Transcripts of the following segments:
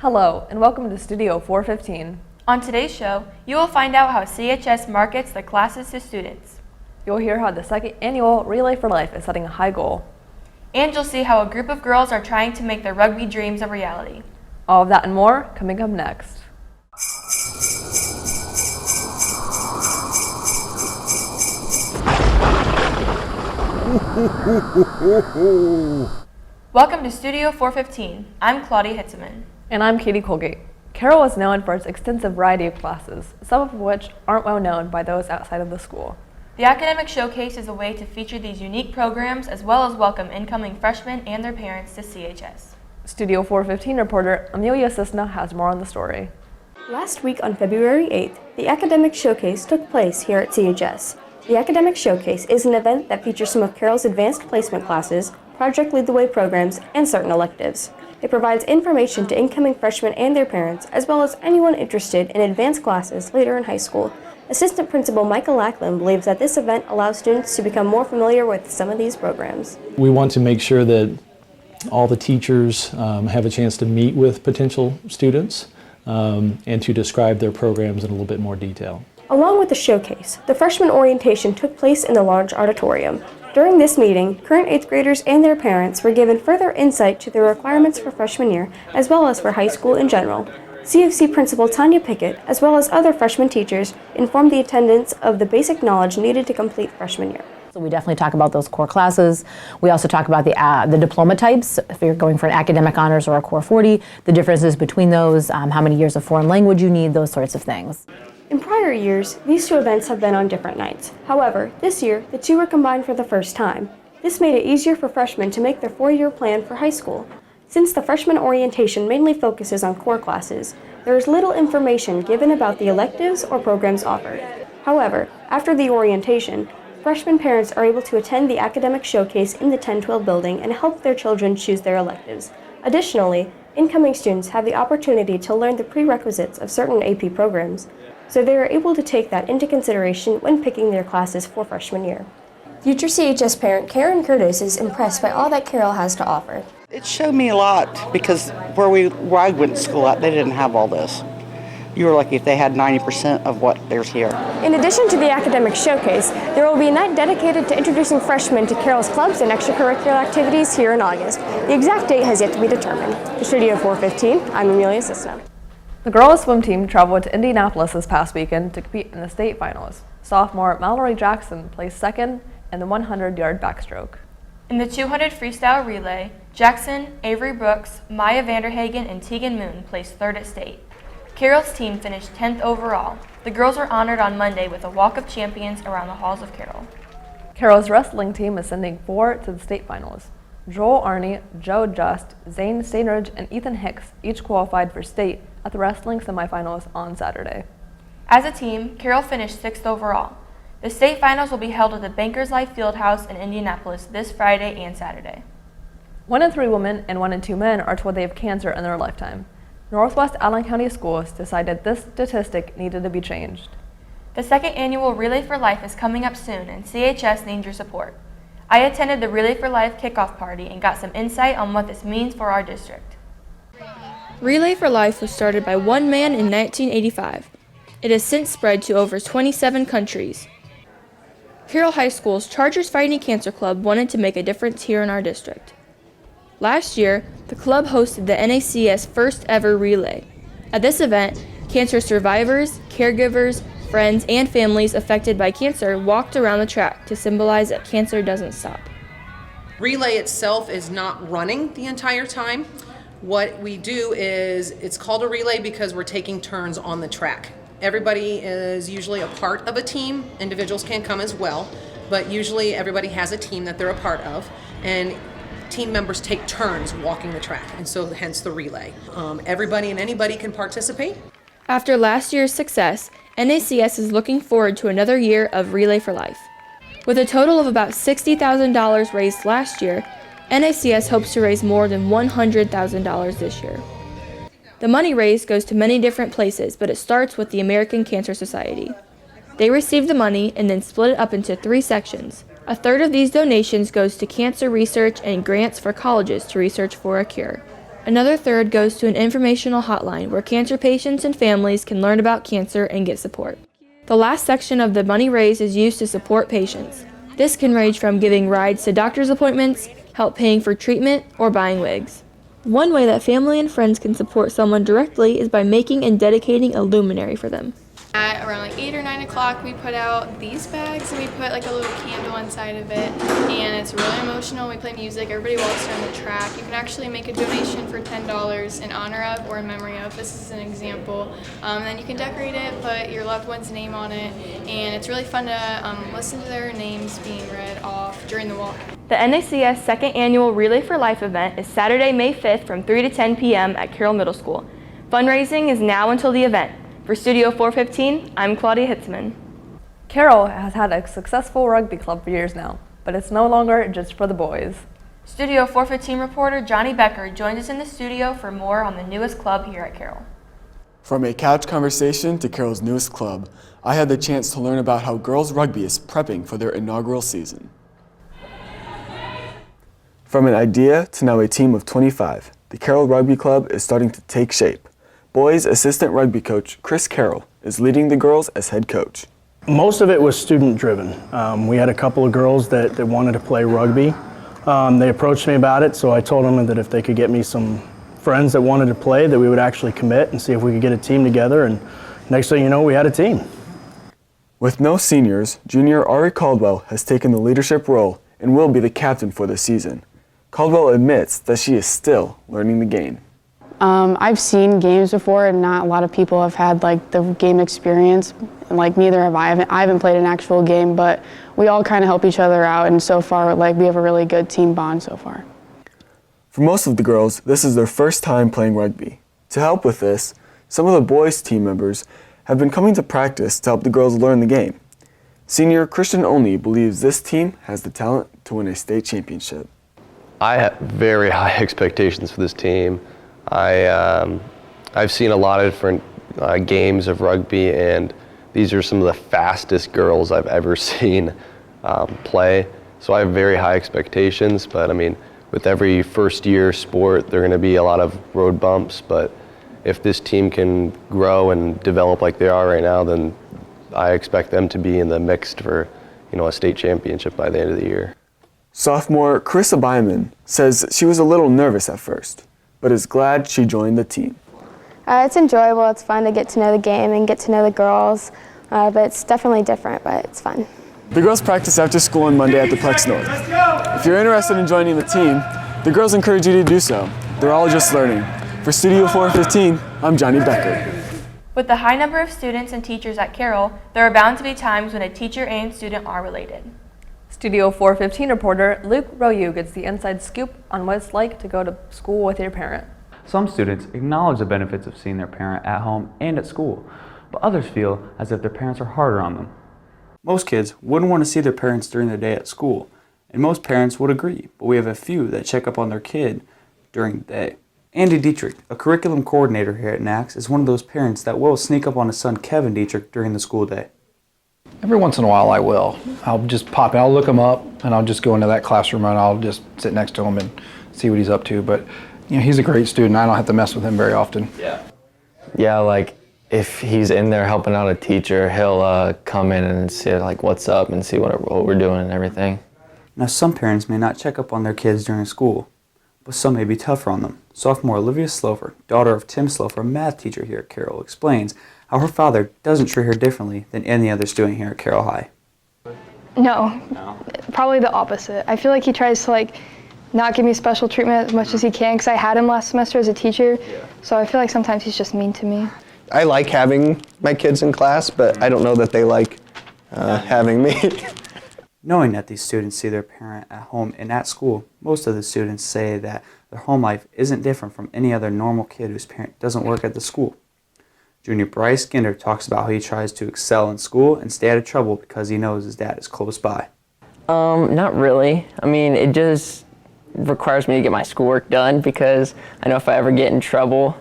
Hello, and welcome to Studio 415. On today's show, you will find out how CHS markets the classes to students. You'll hear how the second annual Relay for Life is setting a high goal. And you'll see how a group of girls are trying to make their rugby dreams a reality. All of that and more coming up next. Welcome to Studio 415. I'm Claudia Hitzeman. And I'm Katie Colgate. Carroll is known for its extensive variety of classes, some of which aren't well known by those outside of the school. The Academic Showcase is a way to feature these unique programs as well as welcome incoming freshmen and their parents to CHS. Studio 415 reporter Amelia Cisna has more on the story. Last week on February 8th, the Academic Showcase took place here at CHS. The Academic Showcase is an event that features some of Carroll's advanced placement classes, Project Lead the Way programs, and certain electives. It provides information to incoming freshmen and their parents, as well as anyone interested in advanced classes later in high school. Assistant Principal Michael Lackland believes that this event allows students to become more familiar with some of these programs. We want to make sure that all the teachers have a chance to meet with potential students and to describe their programs in a little bit more detail. Along with the showcase, the freshman orientation took place in the large auditorium. During this meeting, current 8th graders and their parents were given further insight to the requirements for freshman year, as well as for high school in general. CFC Principal Tanya Pickett, as well as other freshman teachers, informed the attendants of the basic knowledge needed to complete freshman year. So we definitely talk about those core classes. We also talk about the diploma types, if you're going for an academic honors or a core 40, the differences between those, how many years of foreign language you need, those sorts of things. In prior years, these two events have been on different nights. However, this year, the two were combined for the first time. This made it easier for freshmen to make their four-year plan for high school. Since the freshman orientation mainly focuses on core classes, there is little information given about the electives or programs offered. However, after the orientation, freshman parents are able to attend the Academic Showcase in the 1012 building and help their children choose their electives. Additionally, incoming students have the opportunity to learn the prerequisites of certain AP programs, so they are able to take that into consideration when picking their classes for freshman year. Future CHS parent Karen Curtis is impressed by all that Carroll has to offer. It showed me a lot because where I went to school at, they didn't have all this. You were lucky if they had 90% of what there's here. In addition to the Academic Showcase, there will be a night dedicated to introducing freshmen to Carroll's clubs and extracurricular activities here in August. The exact date has yet to be determined. For Studio 415, I'm Amelia Cisna. The girls' swim team traveled to Indianapolis this past weekend to compete in the state finals. Sophomore Mallory Jackson placed second in the 100-yard backstroke. In the 200 freestyle relay, Jackson, Avery Brooks, Maya Vanderhagen, and Tegan Moon placed third at state. Carroll's team finished 10th overall. The girls were honored on Monday with a walk of champions around the halls of Carroll. Carroll's wrestling team is sending 4 to the state finals. Joel Arney, Joe Just, Zane Stainridge, and Ethan Hicks each qualified for state at the wrestling semifinals on Saturday. As a team, Carroll finished 6th overall. The state finals will be held at the Bankers Life Fieldhouse in Indianapolis this Friday and Saturday. 1 in 3 women and 1 in 2 men are told they have cancer in their lifetime. Northwest Allen County Schools decided this statistic needed to be changed. The second annual Relay for Life is coming up soon, and CHS needs your support. I attended the Relay for Life kickoff party and got some insight on what this means for our district. Relay for Life was started by one man in 1985. It has since spread to over 27 countries. Carroll High School's Chargers Fighting Cancer Club wanted to make a difference here in our district. Last year, the club hosted the NACS first ever relay. At this event, cancer survivors, caregivers, friends, and families affected by cancer walked around the track to symbolize that cancer doesn't stop. Relay itself is not running the entire time. What we do is, it's called a relay because we're taking turns on the track. Everybody is usually a part of a team. Individuals can come as well, but usually everybody has a team that they're a part of, and team members take turns walking the track, and so hence the relay. Everybody and anybody can participate. After last year's success, NACS is looking forward to another year of Relay for Life. With a total of about $60,000 raised last year, NACS hopes to raise more than $100,000 this year. The money raised goes to many different places, but it starts with the American Cancer Society. They receive the money and then split it up into 3 sections. A third of these donations goes to cancer research and grants for colleges to research for a cure. Another third goes to an informational hotline where cancer patients and families can learn about cancer and get support. The last section of the money raised is used to support patients. This can range from giving rides to doctor's appointments, help paying for treatment, or buying wigs. One way that family and friends can support someone directly is by making and dedicating a luminary for them. At around 8 or 9 o'clock, we put out these bags and we put a little candle inside of it, and it's really emotional. We play music, everybody walks around the track. You can actually make a donation for $10 in honor of or in memory of. This is an example. And then you can decorate it, put your loved one's name on it, and it's really fun to listen to their names being read off during the walk. The NACS second annual Relay for Life event is Saturday, May 5th from 3 to 10 p.m. at Carroll Middle School. Fundraising is now until the event. For Studio 415, I'm Claudia Hitzman. Carroll has had a successful rugby club for years now, but it's no longer just for the boys. Studio 415 reporter Johnny Becker joins us in the studio for more on the newest club here at Carroll. From a couch conversation to Carroll's newest club, I had the chance to learn about how girls rugby is prepping for their inaugural season. From an idea to now a team of 25, the Carroll Rugby Club is starting to take shape. Boys assistant rugby coach Chris Carroll is leading the girls as head coach. Most of it was student driven. We had a couple of girls that wanted to play rugby. They approached me about it, so I told them that if they could get me some friends that wanted to play, that we would actually commit and see if we could get a team together, and next thing you know, we had a team. With no seniors, junior Ari Caldwell has taken the leadership role and will be the captain for the season. Caldwell admits that she is still learning the game. I've seen games before, and not a lot of people have had the game experience, and neither have I. I haven't played an actual game, but we all kind of help each other out, and so far we have a really good team bond so far. For most of the girls, this is their first time playing rugby. To help with this, some of the boys' team members have been coming to practice to help the girls learn the game. Senior Christian Only believes this team has the talent to win a state championship. I have very high expectations for this team. I've seen a lot of different games of rugby, and these are some of the fastest girls I've ever seen play. So I have very high expectations, but I mean, with every first year sport, there are going to be a lot of road bumps, but if this team can grow and develop like they are right now, then I expect them to be in the mix for, a state championship by the end of the year. Sophomore Carissa Byman says she was a little nervous at first, but is glad she joined the team. It's enjoyable, it's fun to get to know the game and get to know the girls, but it's definitely different, but it's fun. The girls practice after school on Monday at the Plex North. If you're interested in joining the team, the girls encourage you to do so. They're all just learning. For Studio 415, I'm Johnny Becker. With the high number of students and teachers at Carroll, there are bound to be times when a teacher and student are related. Studio 415 reporter Luke Royu gets the inside scoop on what it's like to go to school with your parent. Some students acknowledge the benefits of seeing their parent at home and at school, but others feel as if their parents are harder on them. Most kids wouldn't want to see their parents during the day at school, and most parents would agree, but we have a few that check up on their kid during the day. Andy Dietrich, a curriculum coordinator here at NACS, is one of those parents that will sneak up on his son Kevin Dietrich during the school day. Every once in a while I will. I'll just pop in, I'll look him up, and I'll just go into that classroom and I'll just sit next to him and see what he's up to. But he's a great student. I don't have to mess with him very often. Yeah, if he's in there helping out a teacher, he'll come in and see what's up and see what we're doing and everything. Now some parents may not check up on their kids during school, but some may be tougher on them. Sophomore Olivia Slover, daughter of Tim Slover, a math teacher here at Carroll, explains how her father doesn't treat her differently than any other student here at Carroll High. No, probably the opposite. I feel like he tries to not give me special treatment as much as he can, because I had him last semester as a teacher, so I feel like sometimes he's just mean to me. I like having my kids in class, but I don't know that they like having me. Knowing that these students see their parent at home and at school, most of the students say that their home life isn't different from any other normal kid whose parent doesn't work at the school. Junior Bryce Ginder talks about how he tries to excel in school and stay out of trouble because he knows his dad is close by. Not really. I mean, it just requires me to get my schoolwork done because I know if I ever get in trouble,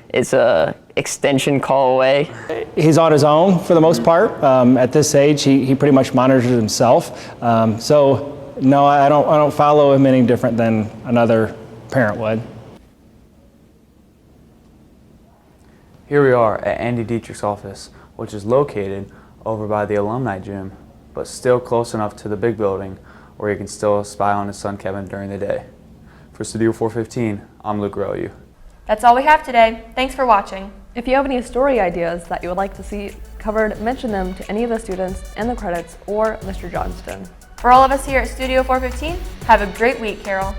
it's a extension call away. He's on his own for the most part. At this age, he pretty much monitors himself. So no, I don't follow him any different than another parent would. Here we are at Andy Dietrich's office, which is located over by the alumni gym, but still close enough to the big building where you can still spy on his son Kevin during the day. For Studio 415, I'm Luke Royu. That's all we have today. Thanks for watching. If you have any story ideas that you would like to see covered, mention them to any of the students in the credits or Mr. Johnston. For all of us here at Studio 415, have a great week, Carroll.